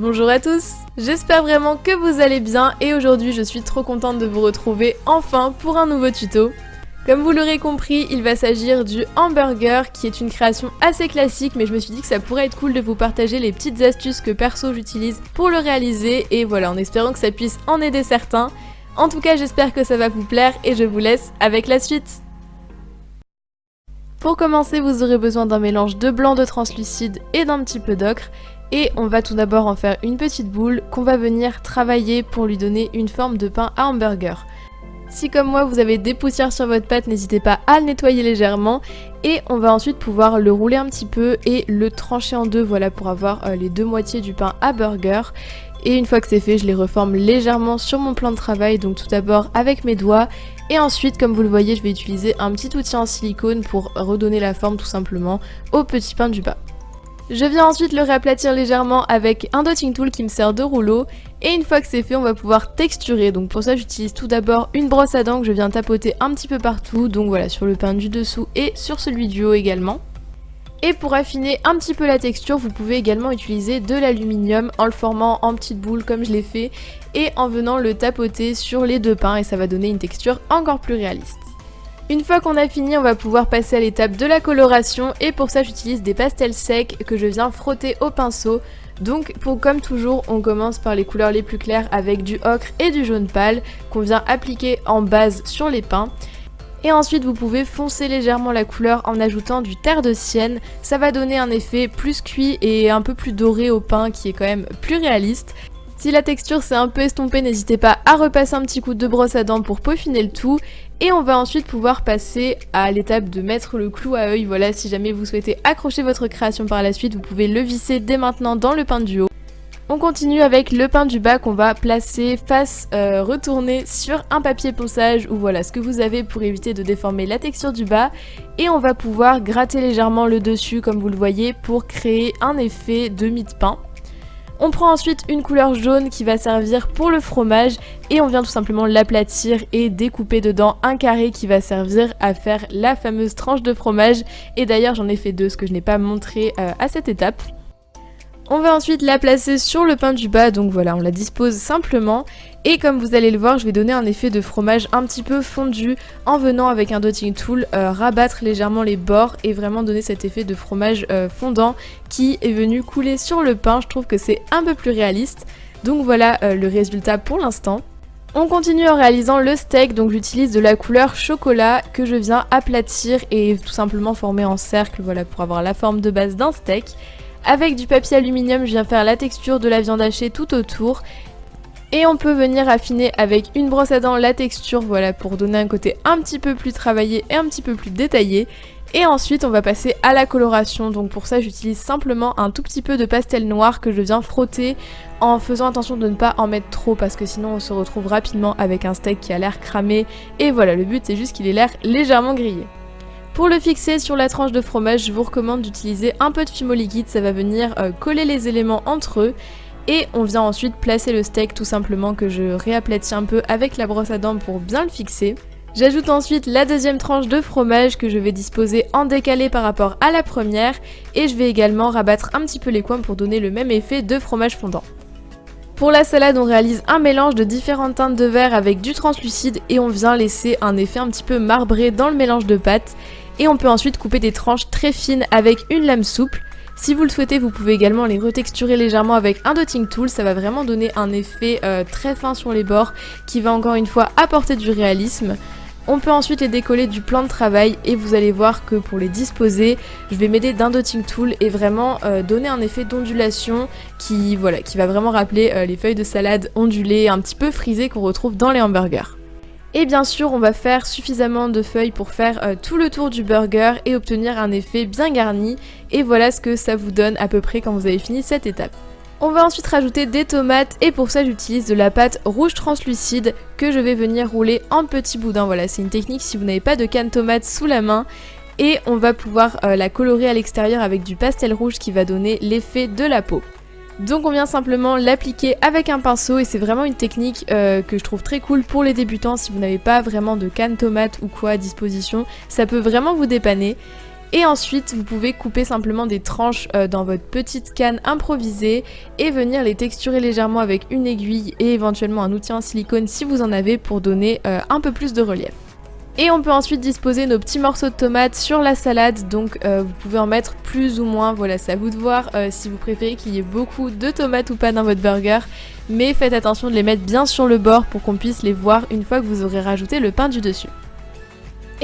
Bonjour à tous, j'espère vraiment que vous allez bien et aujourd'hui je suis trop contente de vous retrouver enfin pour un nouveau tuto. Comme vous l'aurez compris, il va s'agir du hamburger qui est une création assez classique mais je me suis dit que ça pourrait être cool de vous partager les petites astuces que perso j'utilise pour le réaliser et voilà en espérant que ça puisse en aider certains. En tout cas j'espère que ça va vous plaire et je vous laisse avec la suite. Pour commencer vous aurez besoin d'un mélange de blanc de translucide et d'un petit peu d'ocre. Et on va tout d'abord en faire une petite boule qu'on va venir travailler pour lui donner une forme de pain à hamburger. Si comme moi vous avez des poussières sur votre pâte, n'hésitez pas à le nettoyer légèrement. Et on va ensuite pouvoir le rouler un petit peu et le trancher en deux, voilà, pour avoir les deux moitiés du pain à burger. Et une fois que c'est fait, je les reforme légèrement sur mon plan de travail, donc tout d'abord avec mes doigts. Et ensuite, comme vous le voyez, je vais utiliser un petit outil en silicone pour redonner la forme tout simplement au petit pain du bas. Je viens ensuite le réaplatir légèrement avec un dotting tool qui me sert de rouleau et une fois que c'est fait on va pouvoir texturer. Donc pour ça j'utilise tout d'abord une brosse à dents que je viens tapoter un petit peu partout, donc voilà sur le pain du dessous et sur celui du haut également. Et pour affiner un petit peu la texture vous pouvez également utiliser de l'aluminium en le formant en petites boules comme je l'ai fait et en venant le tapoter sur les deux pains et ça va donner une texture encore plus réaliste. Une fois qu'on a fini, on va pouvoir passer à l'étape de la coloration et pour ça j'utilise des pastels secs que je viens frotter au pinceau. Donc comme toujours, on commence par les couleurs les plus claires avec du ocre et du jaune pâle qu'on vient appliquer en base sur les pains. Et ensuite vous pouvez foncer légèrement la couleur en ajoutant du terre de sienne. Ça va donner un effet plus cuit et un peu plus doré au pain qui est quand même plus réaliste. Si la texture s'est un peu estompée, n'hésitez pas à repasser un petit coup de brosse à dents pour peaufiner le tout. Et on va ensuite pouvoir passer à l'étape de mettre le clou à œil. Voilà, si jamais vous souhaitez accrocher votre création par la suite, vous pouvez le visser dès maintenant dans le pain du haut. On continue avec le pain du bas qu'on va placer face retournée sur un papier ponçage ou voilà ce que vous avez pour éviter de déformer la texture du bas. Et on va pouvoir gratter légèrement le dessus comme vous le voyez pour créer un effet de mie de pain. On prend ensuite une couleur jaune qui va servir pour le fromage et on vient tout simplement l'aplatir et découper dedans un carré qui va servir à faire la fameuse tranche de fromage. Et d'ailleurs j'en ai fait deux, ce que je n'ai pas montré à cette étape. On va ensuite la placer sur le pain du bas, donc voilà, on la dispose simplement. Et comme vous allez le voir, je vais donner un effet de fromage un petit peu fondu en venant avec un dotting tool rabattre légèrement les bords et vraiment donner cet effet de fromage fondant qui est venu couler sur le pain. Je trouve que c'est un peu plus réaliste. Donc voilà le résultat pour l'instant. On continue en réalisant le steak, donc j'utilise de la couleur chocolat que je viens aplatir et tout simplement former en cercle, voilà, pour avoir la forme de base d'un steak. Avec du papier aluminium, je viens faire la texture de la viande hachée tout autour. Et on peut venir affiner avec une brosse à dents la texture, voilà, pour donner un côté un petit peu plus travaillé et un petit peu plus détaillé. Et ensuite on va passer à la coloration, donc pour ça j'utilise simplement un tout petit peu de pastel noir que je viens frotter en faisant attention de ne pas en mettre trop parce que sinon on se retrouve rapidement avec un steak qui a l'air cramé. Et voilà, le but c'est juste qu'il ait l'air légèrement grillé. Pour le fixer sur la tranche de fromage, je vous recommande d'utiliser un peu de fimo liquide, ça va venir coller les éléments entre eux. Et on vient ensuite placer le steak tout simplement que je réaplatis un peu avec la brosse à dents pour bien le fixer. J'ajoute ensuite la deuxième tranche de fromage que je vais disposer en décalé par rapport à la première. Et je vais également rabattre un petit peu les coins pour donner le même effet de fromage fondant. Pour la salade, on réalise un mélange de différentes teintes de vert avec du translucide et on vient laisser un effet un petit peu marbré dans le mélange de pâtes. Et on peut ensuite couper des tranches très fines avec une lame souple. Si vous le souhaitez, vous pouvez également les retexturer légèrement avec un dotting tool, ça va vraiment donner un effet très fin sur les bords qui va encore une fois apporter du réalisme. On peut ensuite les décoller du plan de travail et vous allez voir que pour les disposer, je vais m'aider d'un dotting tool et vraiment donner un effet d'ondulation qui va vraiment rappeler les feuilles de salade ondulées, un petit peu frisées qu'on retrouve dans les hamburgers. Et bien sûr, on va faire suffisamment de feuilles pour faire tout le tour du burger et obtenir un effet bien garni. Et voilà ce que ça vous donne à peu près quand vous avez fini cette étape. On va ensuite rajouter des tomates et pour ça j'utilise de la pâte rouge translucide que je vais venir rouler en petits boudins. Voilà, c'est une technique si vous n'avez pas de canne tomate sous la main. Et on va pouvoir la colorer à l'extérieur avec du pastel rouge qui va donner l'effet de la peau. Donc on vient simplement l'appliquer avec un pinceau et c'est vraiment une technique que je trouve très cool pour les débutants si vous n'avez pas vraiment de canne tomate ou quoi à disposition. Ça peut vraiment vous dépanner. Et ensuite, vous pouvez couper simplement des tranches dans votre petite canne improvisée et venir les texturer légèrement avec une aiguille et éventuellement un outil en silicone si vous en avez pour donner un peu plus de relief. Et on peut ensuite disposer nos petits morceaux de tomates sur la salade, donc vous pouvez en mettre plus ou moins, voilà, c'est à vous de voir si vous préférez qu'il y ait beaucoup de tomates ou pas dans votre burger, mais faites attention de les mettre bien sur le bord pour qu'on puisse les voir une fois que vous aurez rajouté le pain du dessus.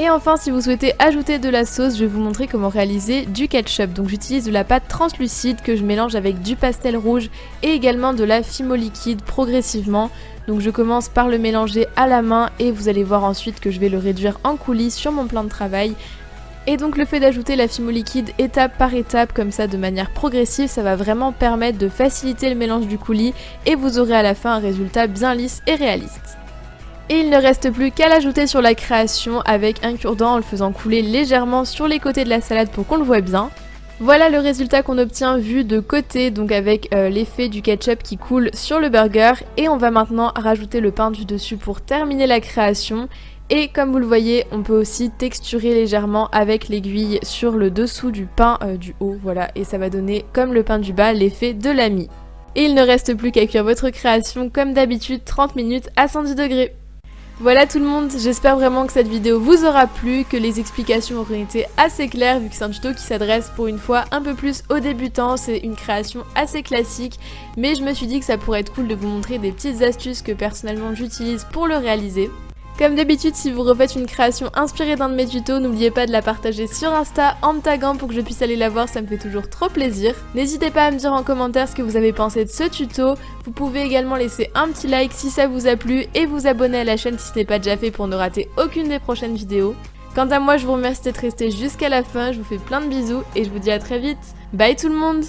Et enfin, si vous souhaitez ajouter de la sauce, je vais vous montrer comment réaliser du ketchup. Donc j'utilise de la pâte translucide que je mélange avec du pastel rouge et également de la Fimo liquide progressivement. Donc je commence par le mélanger à la main et vous allez voir ensuite que je vais le réduire en coulis sur mon plan de travail. Et donc le fait d'ajouter la Fimo liquide étape par étape comme ça de manière progressive, ça va vraiment permettre de faciliter le mélange du coulis et vous aurez à la fin un résultat bien lisse et réaliste. Et il ne reste plus qu'à l'ajouter sur la création avec un cure-dent en le faisant couler légèrement sur les côtés de la salade pour qu'on le voit bien. Voilà le résultat qu'on obtient vu de côté, donc avec l'effet du ketchup qui coule sur le burger. Et on va maintenant rajouter le pain du dessus pour terminer la création. Et comme vous le voyez, on peut aussi texturer légèrement avec l'aiguille sur le dessous du pain du haut, voilà. Et ça va donner, comme le pain du bas, l'effet de la mie. Et il ne reste plus qu'à cuire votre création comme d'habitude 30 minutes à 110 degrés. Voilà tout le monde, j'espère vraiment que cette vidéo vous aura plu, que les explications auront été assez claires vu que c'est un tuto qui s'adresse pour une fois un peu plus aux débutants, c'est une création assez classique, mais je me suis dit que ça pourrait être cool de vous montrer des petites astuces que personnellement j'utilise pour le réaliser. Comme d'habitude, si vous refaites une création inspirée d'un de mes tutos, n'oubliez pas de la partager sur Insta en me taguant pour que je puisse aller la voir, ça me fait toujours trop plaisir. N'hésitez pas à me dire en commentaire ce que vous avez pensé de ce tuto. Vous pouvez également laisser un petit like si ça vous a plu et vous abonner à la chaîne si ce n'est pas déjà fait pour ne rater aucune des prochaines vidéos. Quant à moi, je vous remercie d'être resté jusqu'à la fin, je vous fais plein de bisous et je vous dis à très vite. Bye tout le monde!